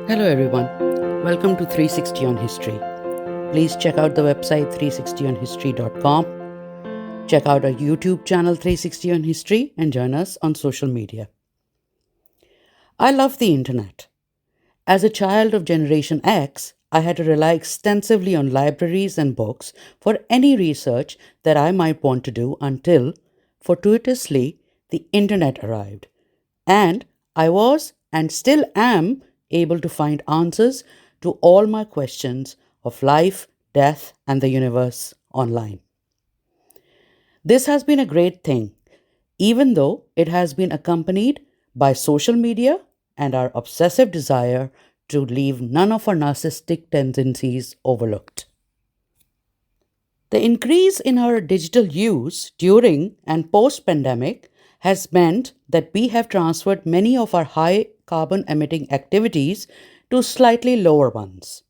Hello everyone, welcome to 360 on History. Please check out the website 360onhistory.com. Check out our YouTube channel 360 on History and join us on social media. I love the internet. As a child of Generation X, I had to rely extensively on libraries and books for any research that I might want to do until, fortuitously, the internet arrived. And I was and still am able to find answers to all my questions of life, death, and the universe online. This has been a great thing, even though it has been accompanied by social media and our obsessive desire to leave none of our narcissistic tendencies overlooked. The increase in our digital use during and post pandemic has meant that we have transferred many of our high carbon emitting activities to slightly lower ones.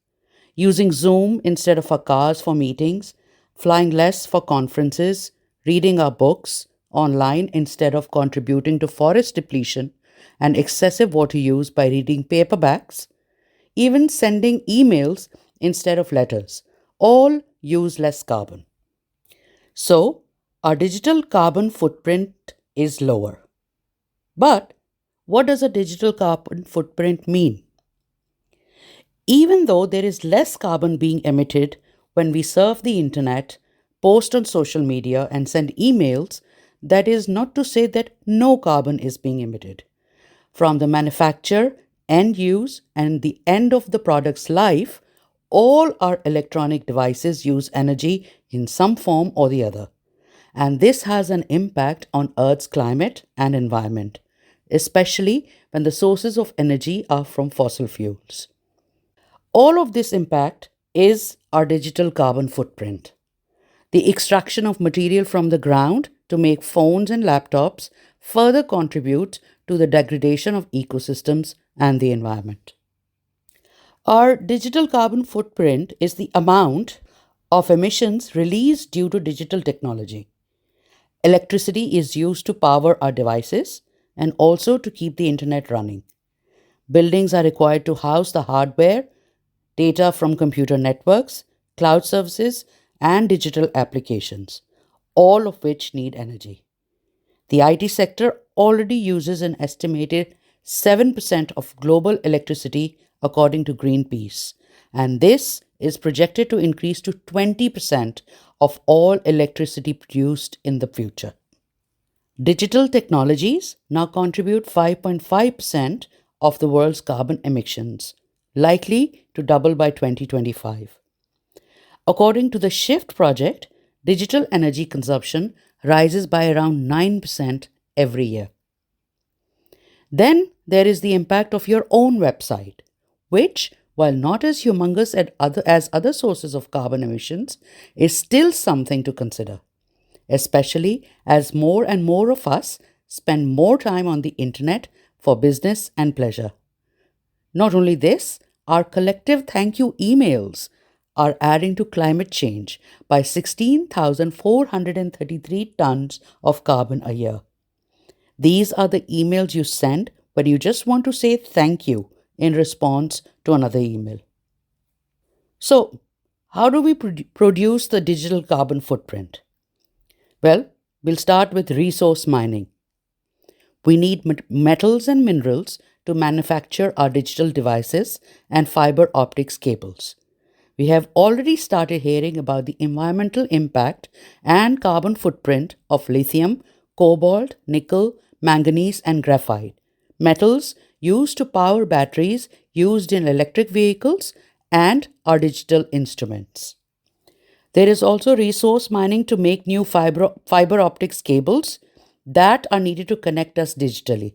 Using Zoom instead of our cars for meetings, flying less for conferences, reading our books online instead of contributing to forest depletion and excessive water use by reading paperbacks, even sending emails instead of letters, all use less carbon. So, our digital carbon footprint is lower. But what does a digital carbon footprint mean? Even though there is less carbon being emitted when we surf the internet, post on social media, and send emails, that is not to say that no carbon is being emitted. From the manufacture, end use, and the end of the product's life, all our electronic devices use energy in some form or the other. And this has an impact on Earth's climate and environment, especially when the sources of energy are from fossil fuels. All of this impact is our digital carbon footprint. The extraction of material from the ground to make phones and laptops further contributes to the degradation of ecosystems and the environment. Our digital carbon footprint is the amount of emissions released due to digital technology. Electricity is used to power our devices and also to keep the internet running. Buildings are required to house the hardware, data from computer networks, cloud services, and digital applications, all of which need energy. The IT sector already uses an estimated 7% of global electricity according to Greenpeace, and this is projected to increase to 20% of all electricity produced in the future. Digital technologies now contribute 5.5% of the world's carbon emissions, likely to double by 2025. According to the SHIFT project, digital energy consumption rises by around 9% every year. Then there is the impact of your own website, which, while not as humongous as other sources of carbon emissions, is still something to consider, especially as more and more of us spend more time on the internet for business and pleasure. Not only this, our collective thank you emails are adding to climate change by 16,433 tons of carbon a year. These are the emails you send when you just want to say thank you in response to another email. So, how do we produce the digital carbon footprint? Well, we'll start with resource mining. We need metals and minerals to manufacture our digital devices and fiber optics cables. We have already started hearing about the environmental impact and carbon footprint of lithium, cobalt, nickel, manganese, and graphite, metals used to power batteries used in electric vehicles and our digital instruments. There is also resource mining to make new fiber optics cables that are needed to connect us digitally.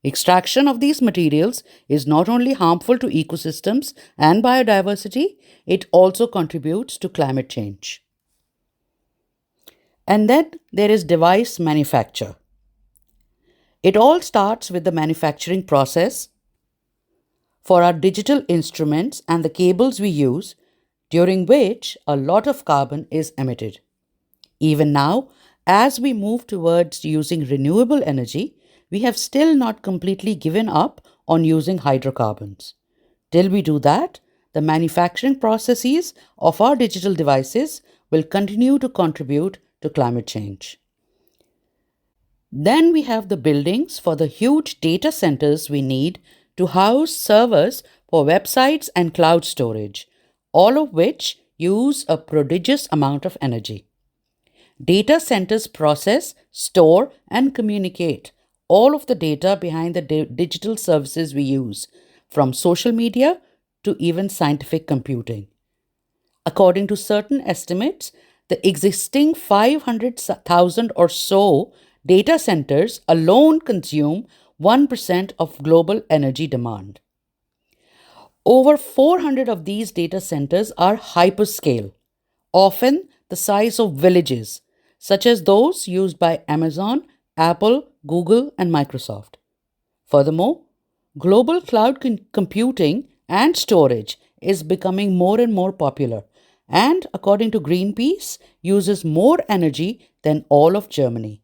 Extraction of these materials is not only harmful to ecosystems and biodiversity, it also contributes to climate change. And then there is device manufacture. It all starts with the manufacturing process for our digital instruments and the cables we use, during which a lot of carbon is emitted. Even now, as we move towards using renewable energy, we have still not completely given up on using hydrocarbons. Till we do that, the manufacturing processes of our digital devices will continue to contribute to climate change. Then we have the buildings for the huge data centers we need to house servers for websites and cloud storage, all of which use a prodigious amount of energy. Data centers process, store, and communicate all of the data behind the digital services we use, from social media to even scientific computing. According to certain estimates, the existing 500,000 or so data centers alone consume 1% of global energy demand. Over 400 of these data centers are hyperscale, often the size of villages, such as those used by Amazon, Apple, Google, and Microsoft. Furthermore, global cloud computing and storage is becoming more and more popular, and according to Greenpeace, uses more energy than all of Germany.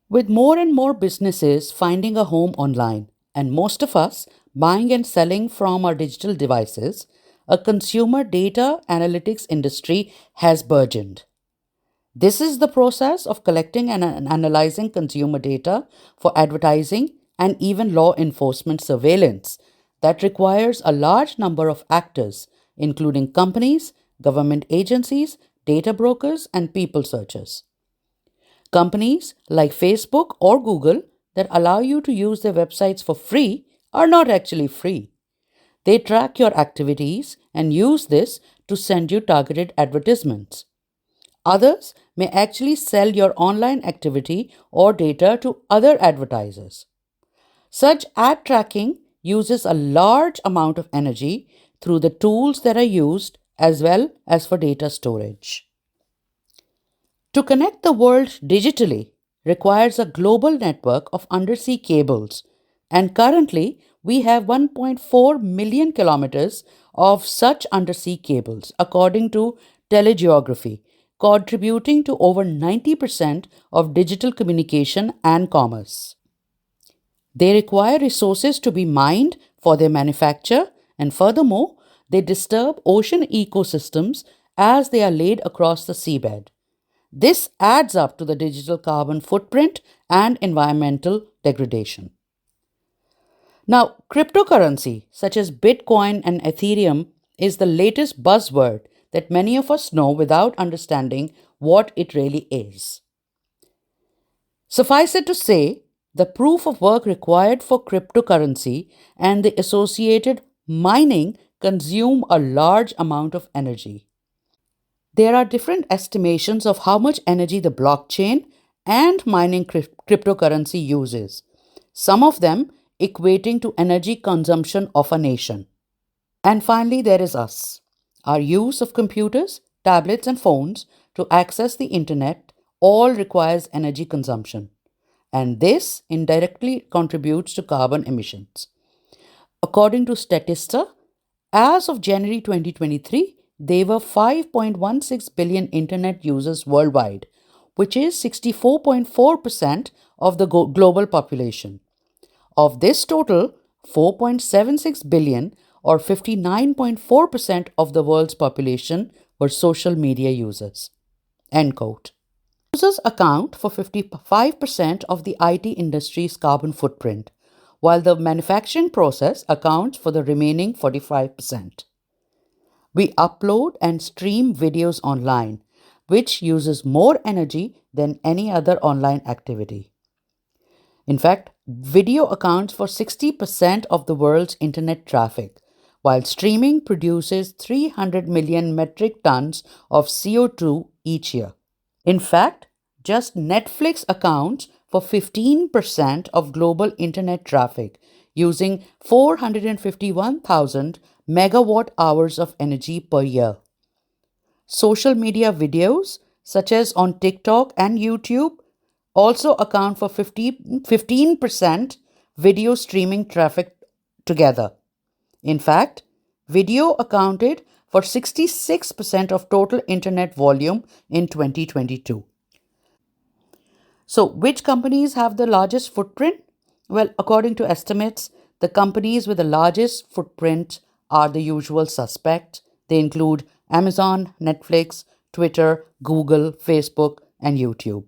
With more and more businesses finding a home online, and most of us buying and selling from our digital devices, a consumer data analytics industry has burgeoned. This is the process of collecting and analyzing consumer data for advertising and even law enforcement surveillance that requires a large number of actors, including companies, government agencies, data brokers, and people searchers. Companies like Facebook or Google that allow you to use their websites for free are not actually free. They track your activities and use this to send you targeted advertisements. Others may actually sell your online activity or data to other advertisers. Such ad tracking uses a large amount of energy through the tools that are used as well as for data storage. To connect the world digitally requires a global network of undersea cables, and currently we have 1.4 million kilometers of such undersea cables, according to Telegeography, contributing to over 90% of digital communication and commerce. They require resources to be mined for their manufacture, and furthermore, they disturb ocean ecosystems as they are laid across the seabed. This adds up to the digital carbon footprint and environmental degradation. Now, cryptocurrency such as Bitcoin and Ethereum is the latest buzzword that many of us know without understanding what it really is. Suffice it to say, the proof of work required for cryptocurrency and the associated mining consume a large amount of energy. There are different estimations of how much energy the blockchain and mining cryptocurrency uses, some of them equating to energy consumption of a nation. And finally, there is us. Our use of computers, tablets, and phones to access the internet all requires energy consumption, and this indirectly contributes to carbon emissions. According to Statista, as of January 2023, there were 5.16 billion internet users worldwide, which is 64.4% of the global population. Of this total, 4.76 billion or 59.4% of the world's population were social media users. End quote. Users account for 55% of the IT industry's carbon footprint, while the manufacturing process accounts for the remaining 45%. We upload and stream videos online, which uses more energy than any other online activity. In fact, video accounts for 60% of the world's internet traffic, while streaming produces 300 million metric tons of CO2 each year. In fact, just Netflix accounts for 15% of global internet traffic, using 451,000 megawatt hours of energy per year. Social media videos, such as on TikTok and YouTube, also account for 15% video streaming traffic together. In fact, video accounted for 66% of total internet volume in 2022. So, which companies have the largest footprint? Well, according to estimates, The companies with the largest footprint are the usual suspect. They include Amazon, Netflix, Twitter, Google, Facebook, and YouTube,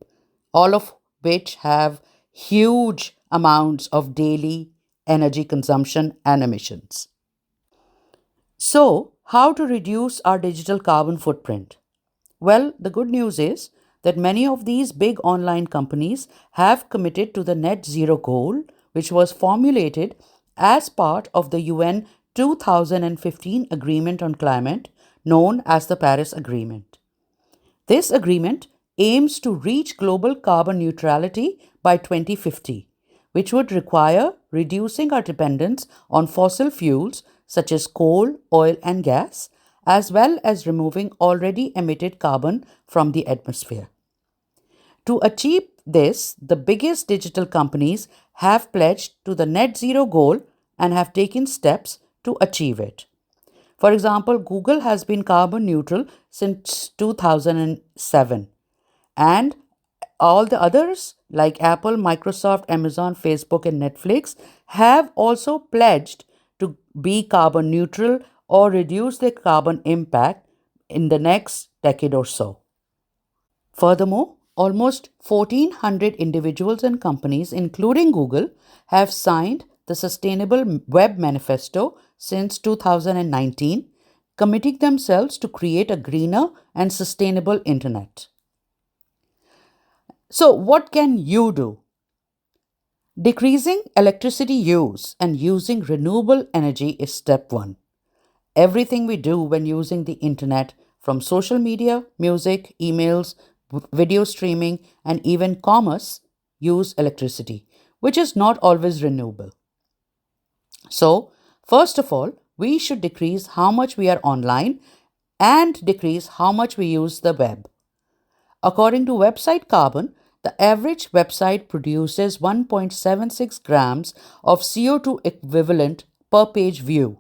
all of which have huge amounts of daily energy consumption and emissions. So, how to reduce our digital carbon footprint? Well, the good news is that many of these big online companies have committed to the net zero goal, which was formulated as part of the UN 2015 Agreement on Climate, known as the Paris Agreement. This agreement aims to reach global carbon neutrality by 2050, which would require reducing our dependence on fossil fuels such as coal, oil, and gas, as well as removing already emitted carbon from the atmosphere. To achieve this, the biggest digital companies have pledged to the net zero goal and have taken steps to achieve it. For example, Google has been carbon neutral since 2007, and all the others like Apple, Microsoft, Amazon, Facebook, and Netflix have also pledged to be carbon neutral or reduce their carbon impact in the next decade or so. Furthermore, almost 1,400 individuals and companies, including Google, have signed the Sustainable Web Manifesto since 2019, committing themselves to create a greener and sustainable internet. So, what can you do? Decreasing electricity use and using renewable energy is step one. Everything we do when using the internet, from social media, music, emails, video streaming, and even commerce, use electricity, which is not always renewable. So, first of all, we should decrease how much we are online and decrease how much we use the web. According to Website Carbon, the average website produces 1.76 grams of CO2 equivalent per page view,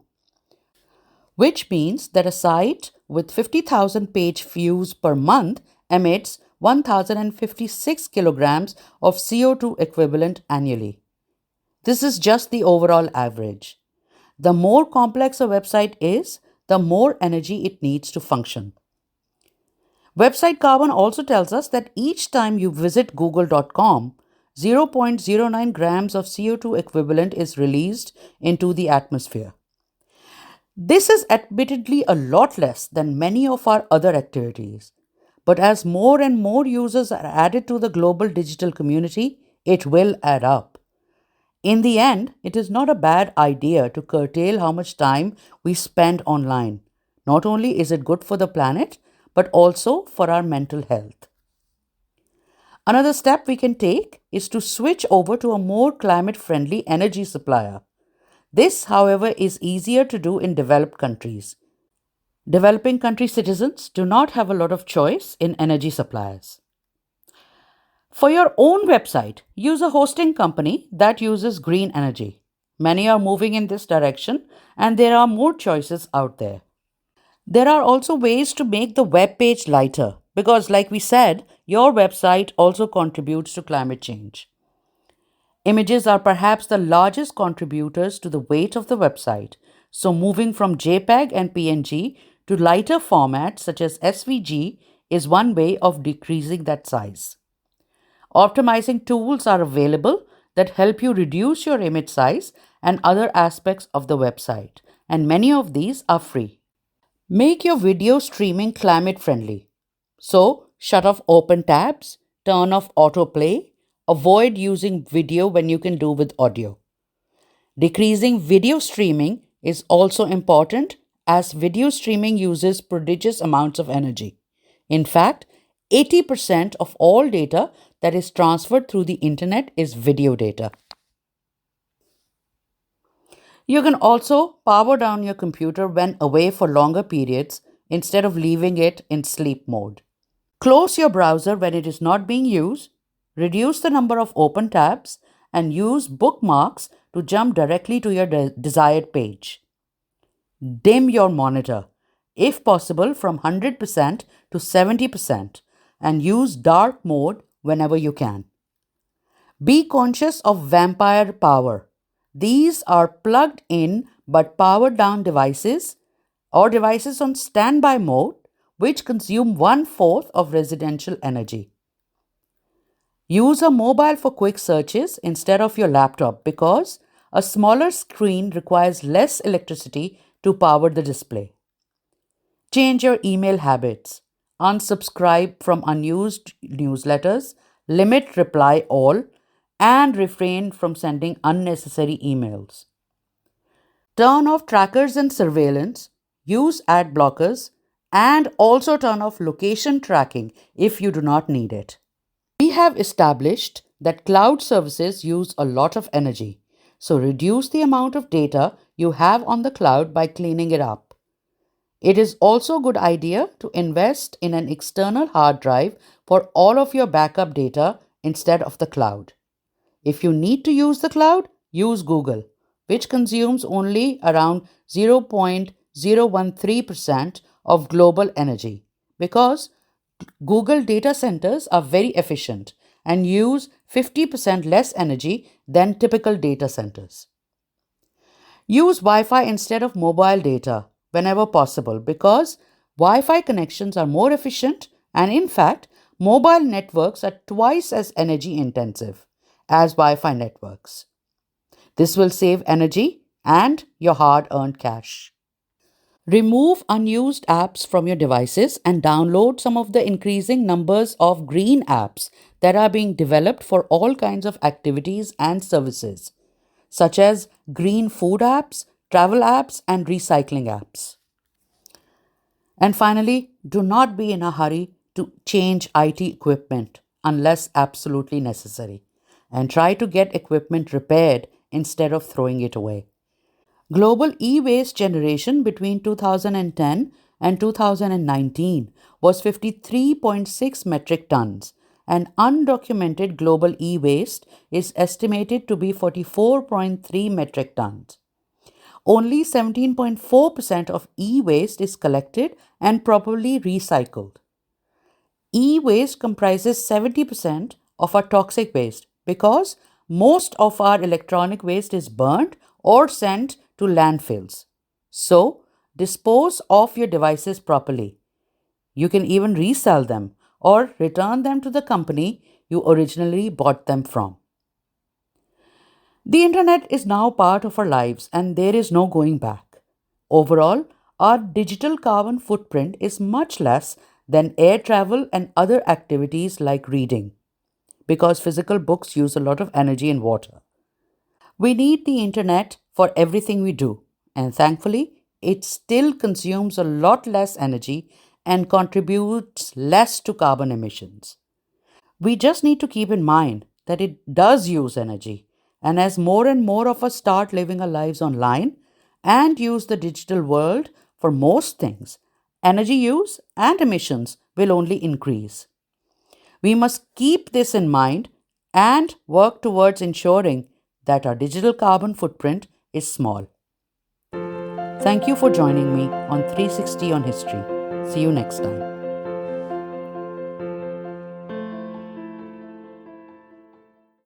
which means that a site with 50,000 page views per month emits 1,056 kilograms of CO2 equivalent annually. This is just the overall average. The more complex a website is, the more energy it needs to function. Website Carbon also tells us that each time you visit google.com, 0.09 grams of CO2 equivalent is released into the atmosphere. This is admittedly a lot less than many of our other activities, but as more and more users are added to the global digital community, it will add up. In the end, it is not a bad idea to curtail how much time we spend online. Not only is it good for the planet, but also for our mental health. Another step we can take is to switch over to a more climate-friendly energy supplier. This, however, is easier to do in developed countries. Developing country citizens do not have a lot of choice in energy suppliers. For your own website, use a hosting company that uses green energy. Many are moving in this direction, and there are more choices out there. There are also ways to make the web page lighter because, like we said, your website also contributes to climate change. Images are perhaps the largest contributors to the weight of the website, so moving from JPEG and PNG to lighter formats such as SVG is one way of decreasing that size. Optimizing tools are available that help you reduce your image size and other aspects of the website, and many of these are free. Make your video streaming climate friendly. So, shut off open tabs, turn off autoplay, avoid using video when you can do with audio. Decreasing video streaming is also important as video streaming uses prodigious amounts of energy. In fact, 80% of all data that is transferred through the internet is video data. You can also power down your computer when away for longer periods instead of leaving it in sleep mode. Close your browser when it is not being used, reduce the number of open tabs, and use bookmarks to jump directly to your desired page. Dim your monitor, if possible from 100% to 70%, and use dark mode whenever you can. Be conscious of vampire power. These are plugged in but powered down devices or devices on standby mode, which consume 1/4 of residential energy. Use a mobile for quick searches instead of your laptop because a smaller screen requires less electricity to power the display. Change your email habits. Unsubscribe from unused newsletters, limit reply all, and refrain from sending unnecessary emails. Turn off trackers and surveillance, use ad blockers, and also turn off location tracking if you do not need it. We have established that cloud services use a lot of energy, so reduce the amount of data you have on the cloud by cleaning it up. It is also a good idea to invest in an external hard drive for all of your backup data instead of the cloud. If you need to use the cloud, use Google, which consumes only around 0.013% of global energy because Google data centers are very efficient and use 50% less energy than typical data centers. Use Wi Fi instead of mobile data whenever possible because Wi Fi connections are more efficient and, in fact, mobile networks are twice as energy intensive as Wi Fi networks. This will save energy and your hard earned cash. Remove unused apps from your devices and download some of the increasing numbers of green apps that are being developed for all kinds of activities and services, such as green food apps, travel apps, and recycling apps. And finally, do not be in a hurry to change IT equipment unless absolutely necessary, and try to get equipment repaired instead of throwing it away. Global e-waste generation between 2010 and 2019 was 53.6 metric tons, and undocumented global e-waste is estimated to be 44.3 metric tons. Only 17.4% of e-waste is collected and properly recycled. E-waste comprises 70% of our toxic waste because most of our electronic waste is burnt or sent to landfills. So, dispose of your devices properly. You can even resell them or return them to the company you originally bought them from. The internet is now part of our lives and there is no going back. Overall, our digital carbon footprint is much less than air travel and other activities like reading, because physical books use a lot of energy and water. We need the internet for everything we do, and thankfully, it still consumes a lot less energy and contributes less to carbon emissions. We just need to keep in mind that it does use energy, and as more and more of us start living our lives online and use the digital world for most things, energy use and emissions will only increase. We must keep this in mind and work towards ensuring that our digital carbon footprint is small. Thank you for joining me on 360 on History. See you next time.